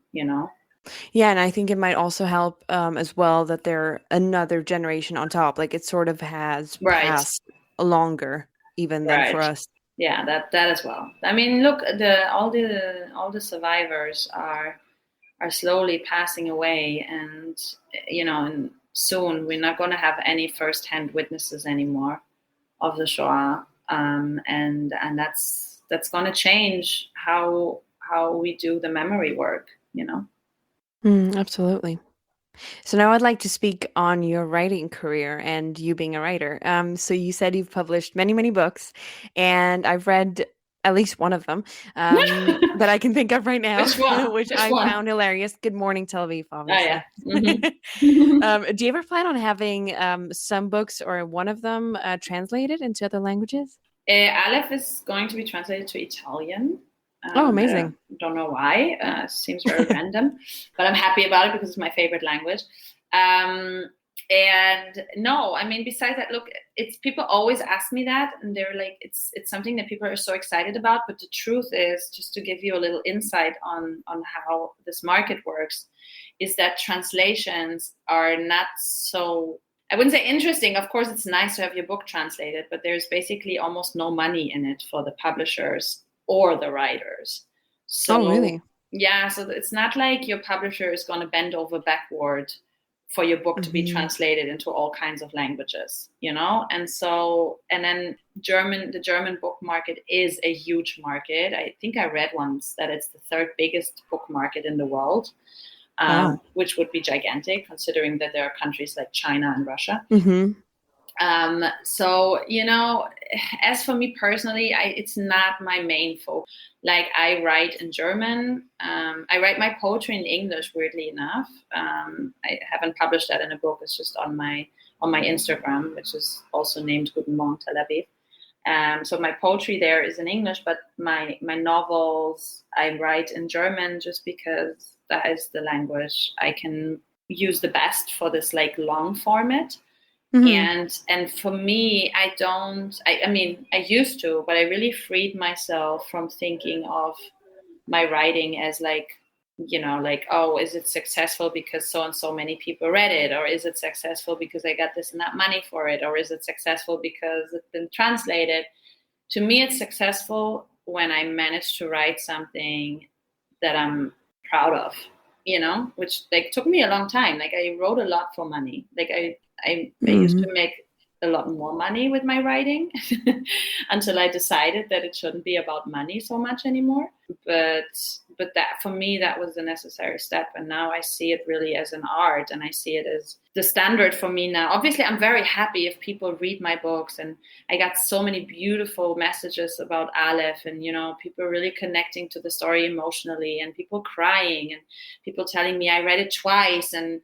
Yeah, and I think it might also help as well that they're another generation on top. Like it sort of has Right. passed longer even than for Right. us. Yeah, that as well. I mean, look, all the survivors are slowly passing away, and soon. We're not going to have any first-hand witnesses anymore of the Shoah, and that's going to change how we do the memory work. Absolutely. So now I'd like to speak on your writing career and you being a writer. So you said you've published many, many books, and I've read at least one of them that I can think of right now, Which one? which Which I one? found hilarious. Good Morning, Tel Aviv, Oh yeah. obviously. Mm-hmm. Do you ever plan on having some books or one of them translated into other languages? Aleph is going to be translated to Italian. Oh, I amazing. don't know why. Seems very random, but I'm happy about it because it's my favorite language. And no, I mean, besides that, look, it's people always ask me that, and they're like, it's something that people are so excited about. But the truth is, just to give you a little insight on how this market works, is that translations are not so, I wouldn't say interesting. Of course, it's nice to have your book translated, but there's basically almost no money in it for the publishers or the writers. Oh, So really? yeah, so it's not like your publisher is going to bend over backward for your book to be translated into all kinds of languages, And so, and then the German book market is a huge market. I think I read once that it's the third biggest book market in the world. Wow. Which would be gigantic, considering that there are countries like China and Russia. Mm-hmm. So, as for me personally, it's not my main focus. Like, I write in German. I write my poetry in English, weirdly enough. I haven't published that in a book. It's just on my Instagram, which is also named Guten Morgen Tel Aviv. So my poetry there is in English, but my novels I write in German just because that is the language I can use the best for this like long format. Mm-hmm. And for me, I mean, I used to, but I really freed myself from thinking of my writing as like, oh, is it successful because so and so many people read it? Or is it successful because I got this and that money for it? Or is it successful because it's been translated? To me, it's successful when I manage to write something that I'm proud of, which like took me a long time. Like, I wrote a lot for money. Like, I used to make a lot more money with my writing until I decided that it shouldn't be about money so much anymore. But that, for me, that was a necessary step. And now I see it really as an art, and I see it as the standard for me now. Obviously, I'm very happy if people read my books, and I got so many beautiful messages about Aleph, and people really connecting to the story emotionally, and people crying, and people telling me I read it twice, and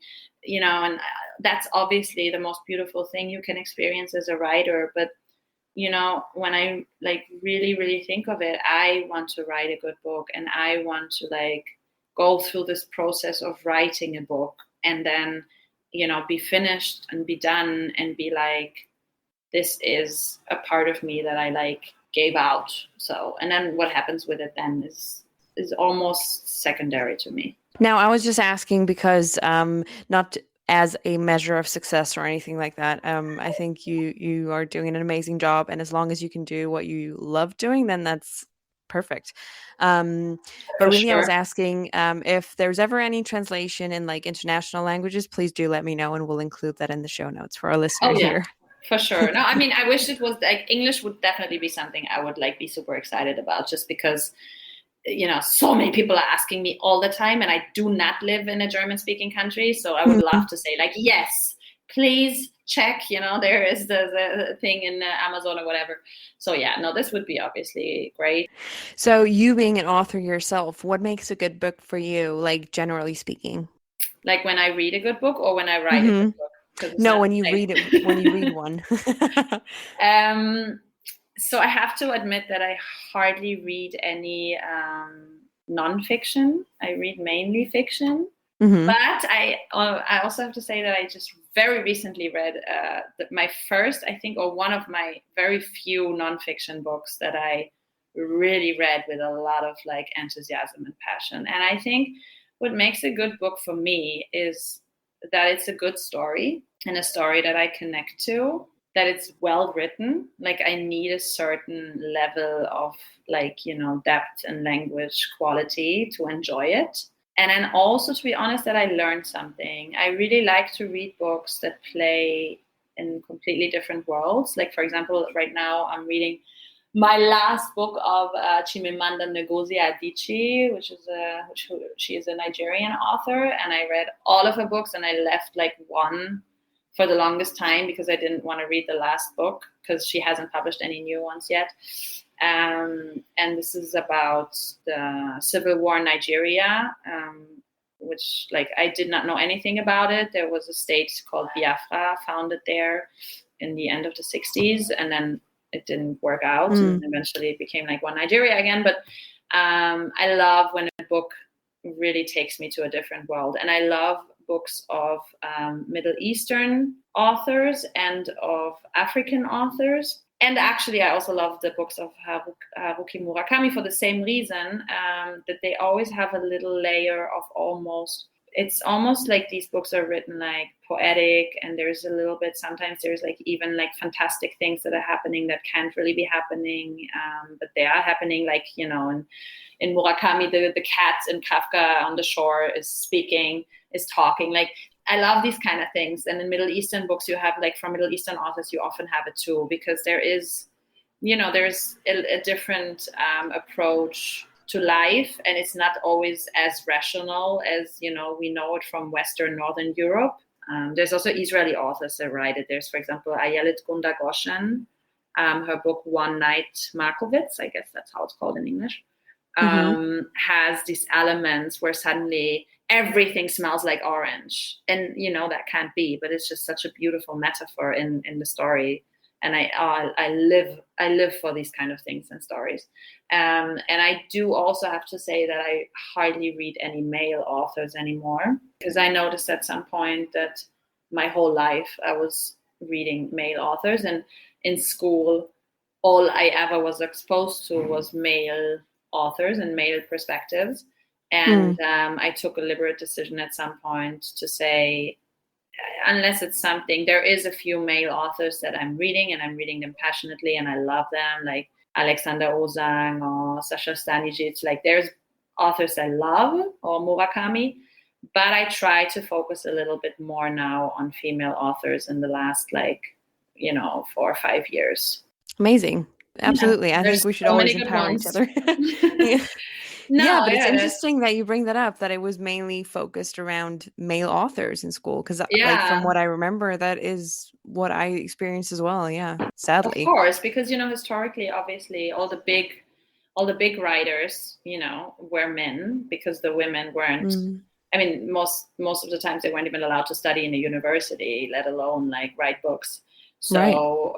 and that's obviously the most beautiful thing you can experience as a writer. But when I like really, really think of it, I want to write a good book, and I want to like go through this process of writing a book, and then be finished and be done and be like, this is a part of me that I like gave out. So, and then what happens with it then is almost secondary to me. Now, I was just asking because not as a measure of success or anything like that. I think you are doing an amazing job, and as long as you can do what you love doing, then that's perfect. But For really, I was sure. asking if there's ever any translation in like international languages, please do let me know, and we'll include that in the show notes for our Oh listeners yeah, here. for sure. No, I mean, I wish it was like English would definitely be something I would like be super excited about, just because so many people are asking me all the time, and I do not live in a German speaking country. So I would love to say like, yes, please check, there is the thing in Amazon or whatever. So yeah, no, this would be obviously great. So you being an author yourself, what makes a good book for you, like generally speaking? Like when I read a good book or when I write a Mm-hmm. good book, because it's No, not when the you read it, when you read same. one. So I have to admit that I hardly read any nonfiction. I read mainly fiction. Mm-hmm. But I also have to say that I just very recently read my first, I think, or one of my very few nonfiction books that I really read with a lot of like enthusiasm and passion. And I think what makes a good book for me is that it's a good story, and a story that I connect to, that it's well written. Like, I need a certain level of like, depth and language quality to enjoy it. And then also, to be honest, that I learned something. I really like to read books that play in completely different worlds. Like, for example, right now I'm reading my last book of Chimamanda Ngozi Adichie, she is a Nigerian author, and I read all of her books, and I left like one for the longest time because I didn't want to read the last book because she hasn't published any new ones yet. And this is about the civil war in Nigeria, which like I did not know anything about it. There was a state called Biafra founded there in the end of the 60s, and then it didn't work out, and eventually it became like one Nigeria again. But I love when a book really takes me to a different world, and I love books of Middle Eastern authors and of African authors. And actually, I also love the books of Haruki Murakami for the same reason, that they always have a little layer of it's almost like these books are written like poetic, and there's a little bit, sometimes there's like even like fantastic things that are happening that can't really be happening, but they are happening, like, you know, in Murakami, the cat in Kafka on the shore is talking. Like, I love these kind of things. And in Middle Eastern books, you have, like, from Middle Eastern authors, you often have it too, because there's a different approach to life, and it's not always as rational as, you know, we know it from Western Northern Europe. There's also Israeli authors that write it. There's, for example, Ayelet Gunda Goshen, her book One Night Markowitz, I guess that's how it's called in English, has these elements where suddenly everything smells like orange, and you know that can't be, but it's just such a beautiful metaphor in the story. And I live for these kind of things in stories. And I do also have to say that I hardly read any male authors anymore, because I noticed at some point that my whole life I was reading male authors, and in school all I ever was exposed to was male authors and male perspectives. And I took a deliberate decision at some point to say, unless it's something, there is a few male authors that I'm reading, and I'm reading them passionately, and I love them, like Alexander Ozang or Sasha Stanisic. Like, there's authors I love, or Murakami, but I try to focus a little bit more now on female authors in the last, 4 or 5 years. Amazing. Absolutely. Yeah, I think we should always empower each other. But it's interesting that you bring that up, that it was mainly focused around male authors in school, because like, from what I remember, that is what I experienced as well. Yeah, sadly. Of course, because, historically, obviously, all the big writers, were men, because the women weren't. I mean, most of the times they weren't even allowed to study in a university, let alone like write books. So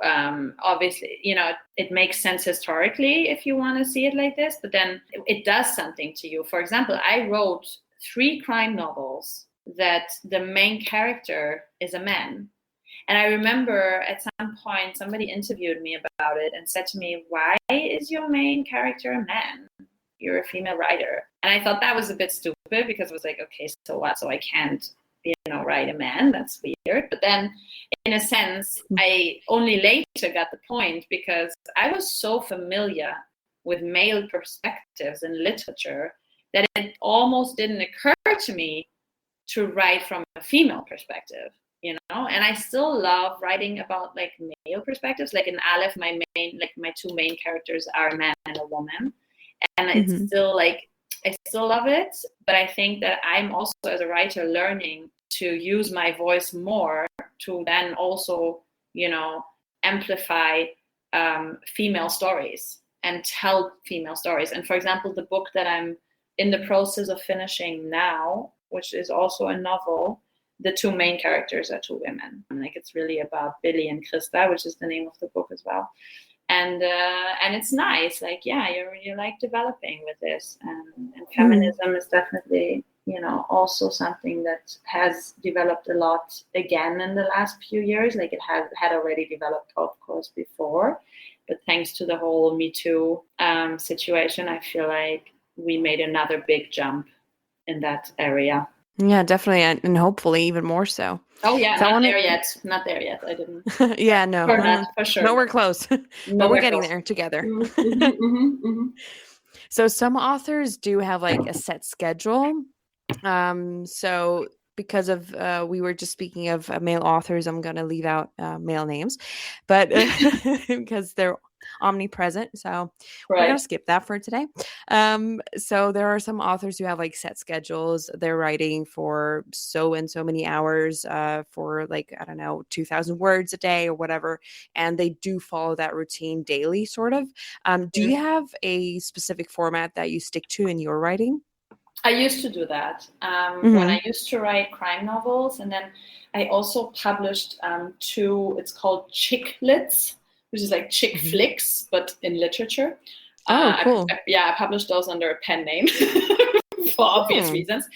obviously, it makes sense historically if you want to see it like this, but then it does something to you. For example, I wrote 3 crime novels that the main character is a man. And I remember at some point somebody interviewed me about it and said to me, "Why is your main character a man? You're a female writer." And I thought that was a bit stupid, because it was like, okay, so what? So I can't write a man? That's weird. But then, in a sense, I only later got the point, because I was so familiar with male perspectives in literature that it almost didn't occur to me to write from a female perspective, and I still love writing about like male perspectives. Like in Aleph, my 2 main characters are a man and a woman, and it's still like, I still love it, but I think that I'm also, as a writer, learning to use my voice more to then also, amplify female stories and tell female stories. And for example, the book that I'm in the process of finishing now, which is also a novel, the 2 main characters are 2 women. Like, it's really about Billy and Krista, which is the name of the book as well. And it's nice, like, you're like developing with this, and feminism is definitely, also something that has developed a lot again in the last few years. Like, it had already developed, of course, before, but thanks to the whole Me Too situation, I feel like we made another big jump in that area. Yeah, definitely, and hopefully even more so. Oh yeah, not there yet. I didn't. Yeah, no, for sure. No, we're close, but we're getting there together. So some authors do have like a set schedule, So because of we were just speaking of male authors, I'm going to leave out male names, but because they're omnipresent, so we're going Right. to skip that for today. So there are some authors who have like set schedules. They're writing for so and so many hours, for like, I don't know, 2,000 words a day or whatever, and they do follow that routine daily, sort of. Do you have a specific format that you stick to in your writing? I used to do that when Mm-hmm. I used to write crime novels, and then I also published two. It's called chick lits, which is like chick Mm-hmm. flicks, but in literature. Oh, cool. I published those under a pen name for obvious Hmm. reasons.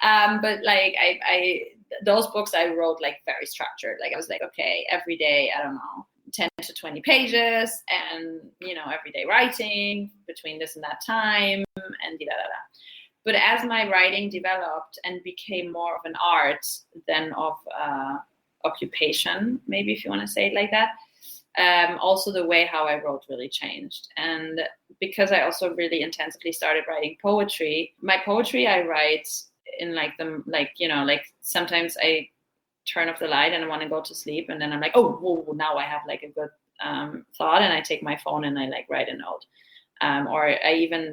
But like I those books I wrote like very structured. Like I was like, okay, every day, I don't know, 10 to 20 pages, and everyday writing between this and that time, and da da da. But as my writing developed and became more of an art than of occupation, maybe if you want to say it like that, also the way how I wrote really changed. And because I also really intensively started writing poetry, my poetry I write in like sometimes I turn off the light and I want to go to sleep, and then I'm like, oh, whoa, now I have like a good thought, and I take my phone and I like write a note. Or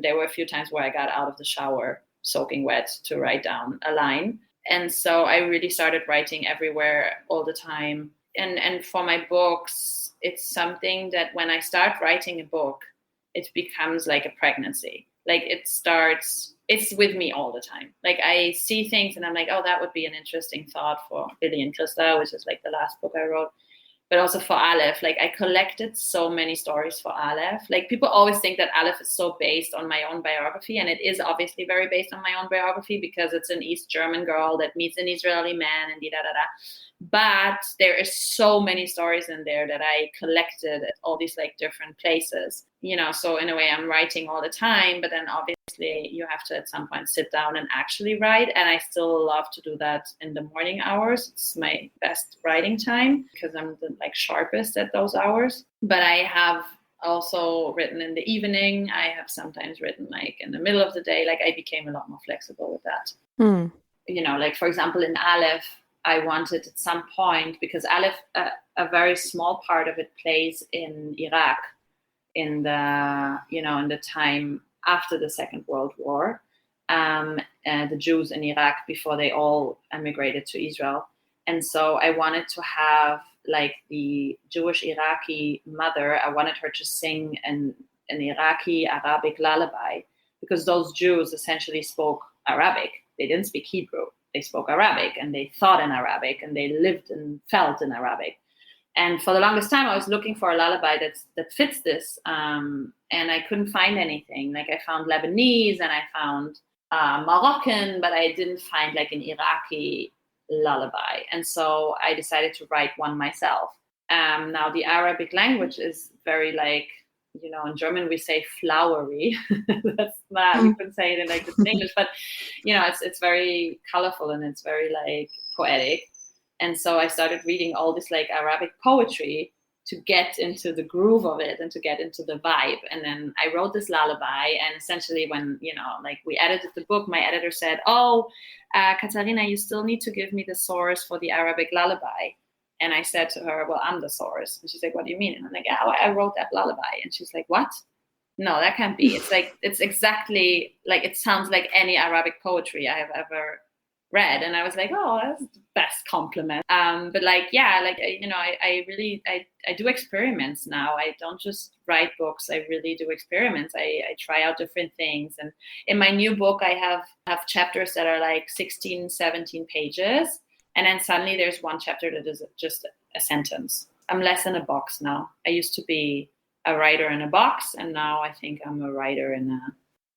there were a few times where I got out of the shower soaking wet to write down a line. And so I really started writing everywhere all the time. And for my books, it's something that when I start writing a book, it becomes like a pregnancy. Like it's with me all the time. Like I see things and I'm like, oh, that would be an interesting thought for Billy and Krista, which is like the last book I wrote. But also for Aleph, like I collected so many stories for Aleph. Like people always think that Aleph is so based on my own biography, and it is obviously very based on my own biography because it's an East German girl that meets an Israeli man and da da da. But there is so many stories in there that I collected at all these like different places. So in a way I'm writing all the time, but then obviously you have to at some point sit down and actually write. And I still love to do that in the morning hours. It's my best writing time because I'm the like sharpest at those hours. But I have also written in the evening. I have sometimes written like in the middle of the day. Like I became a lot more flexible with that. Hmm. Like for example in Aleph, I wanted at some point, because Aleph, a very small part of it plays in Iraq in the time after the Second World War, the Jews in Iraq before they all emigrated to Israel. And so I wanted to have like the Jewish Iraqi mother, I wanted her to sing an Iraqi Arabic lullaby, because those Jews essentially spoke Arabic. They didn't speak Hebrew. They spoke Arabic, and they thought in Arabic, and they lived and felt in Arabic. And for the longest time, I was looking for a lullaby that fits this, and I couldn't find anything. Like I found Lebanese and I found Moroccan, but I didn't find like an Iraqi lullaby. And so I decided to write one myself. Now the Arabic language is very like, in German we say flowery. That's not, you couldn't say it in like this in English, but it's very colorful and it's very like poetic. And so I started reading all this like Arabic poetry to get into the groove of it and to get into the vibe. And then I wrote this lullaby, and essentially when, like we edited the book, my editor said, oh, Katharina, you still need to give me the source for the Arabic lullaby. And I said to her, well, I'm the source. And she's like, what do you mean? And I'm like, yeah, I wrote that lullaby. And she's like, what? No, that can't be. It's like, it's exactly like, it sounds like any Arabic poetry I have ever read. And I was like, oh, that's the best compliment. But like, yeah, like, I really do experiments now. I don't just write books. I really do experiments. I try out different things. And in my new book, I have chapters that are like 16, 17 pages. And then suddenly there's one chapter that is just a sentence. I'm less in a box now. I used to be a writer in a box, and now I think I'm a writer in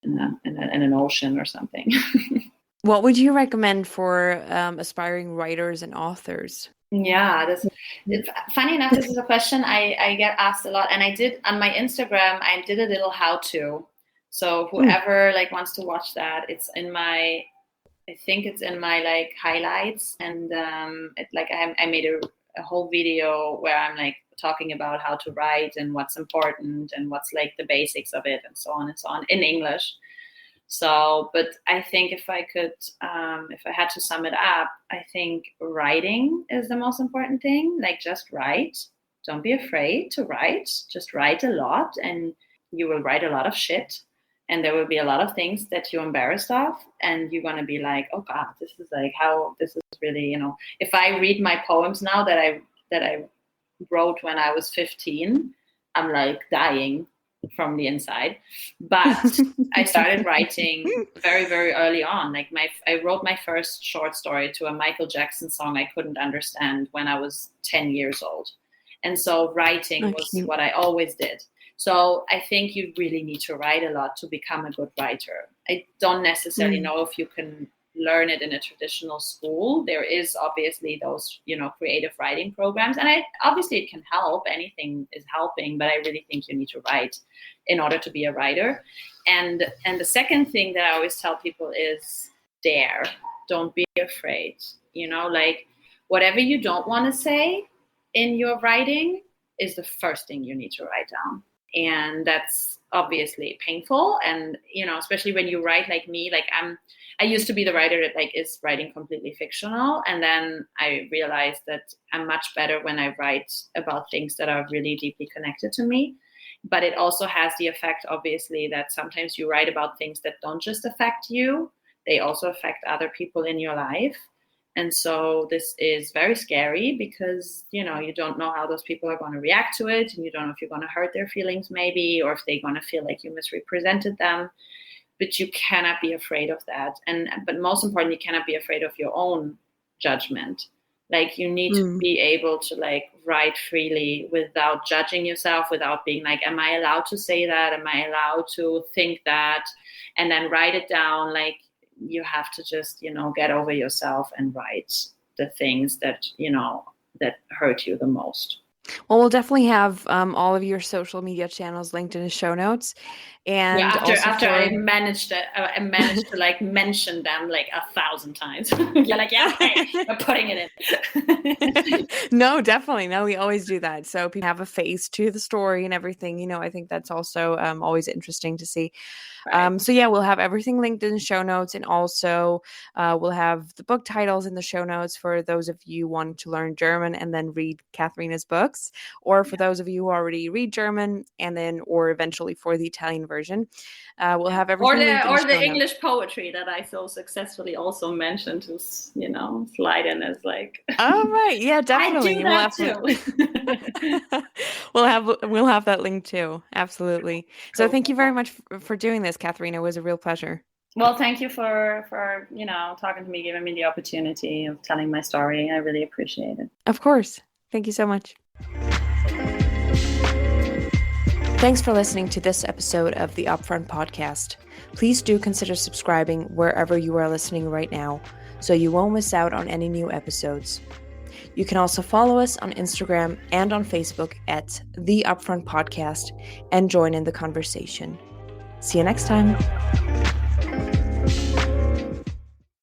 an ocean or something. What would you recommend for aspiring writers and authors? Yeah, funny enough, this is a question I get asked a lot. And I did on my Instagram, I did a little how-to. So whoever like wants to watch that, I think it's in my like highlights, and I made a whole video where I'm like talking about how to write and what's important and what's like the basics of it and so on in English. So, but I think if I had to sum it up, I think writing is the most important thing. Like, just write. Don't be afraid to write. Just write a lot, and you will write a lot of shit. And there will be a lot of things that you're embarrassed of, and you're gonna be like, oh God, this is really, if I read my poems now that I wrote when I was 15, I'm like dying from the inside. But I started writing very, very early on. Like I wrote my first short story to a Michael Jackson song I couldn't understand when I was 10 years old. And so writing was what I always did. So I think you really need to write a lot to become a good writer. I don't necessarily know if you can learn it in a traditional school. There is obviously those, creative writing programs, and obviously it can help. Anything is helping, but I really think you need to write in order to be a writer. And the second thing that I always tell people is dare. Don't be afraid. Like whatever you don't want to say in your writing is the first thing you need to write down. And that's obviously painful. And, especially when you write like me, like I used to be the writer that is writing completely fictional. And then I realized that I'm much better when I write about things that are really deeply connected to me. But it also has the effect, obviously, that sometimes you write about things that don't just affect you. They also affect other people in your life. And so this is very scary because, you don't know how those people are going to react to it. And you don't know if you're going to hurt their feelings maybe, or if they're going to feel like you misrepresented them. But you cannot be afraid of that. But most importantly, you cannot be afraid of your own judgment. Like you need to be able to write freely without judging yourself, without being like, am I allowed to say that? Am I allowed to think that? And then write it down. Like, you have to just, get over yourself and write the things that, that hurt you the most. Well, we'll definitely have all of your social media channels linked in the show notes. And after I managed to mention them 1,000 times. You're like, yeah, okay, I'm putting it in. No, definitely. No, we always do that. So people have a face to the story and everything. I think that's also always interesting to see. Right. So yeah, we'll have everything linked in the show notes, and also we'll have the book titles in the show notes for those of you wanting to learn German and then read Katharina's books, or for those of you who already read German or eventually for the Italian version. We'll have everything linked in the English poetry that I so successfully also mentioned to slide in as oh right, yeah, definitely. I do that too. we'll have that link too. Absolutely. So thank you very much for doing this, Katharina. It was a real pleasure. Well, thank you for talking to me, giving me the opportunity of telling my story. I really appreciate it. Of course. Thank you so much. Thanks for listening to this episode of the Upfront Podcast. Please do consider subscribing wherever you are listening right now, so you won't miss out on any new episodes. You can also follow us on Instagram and on Facebook at The Upfront Podcast and join in the conversation. See you next time.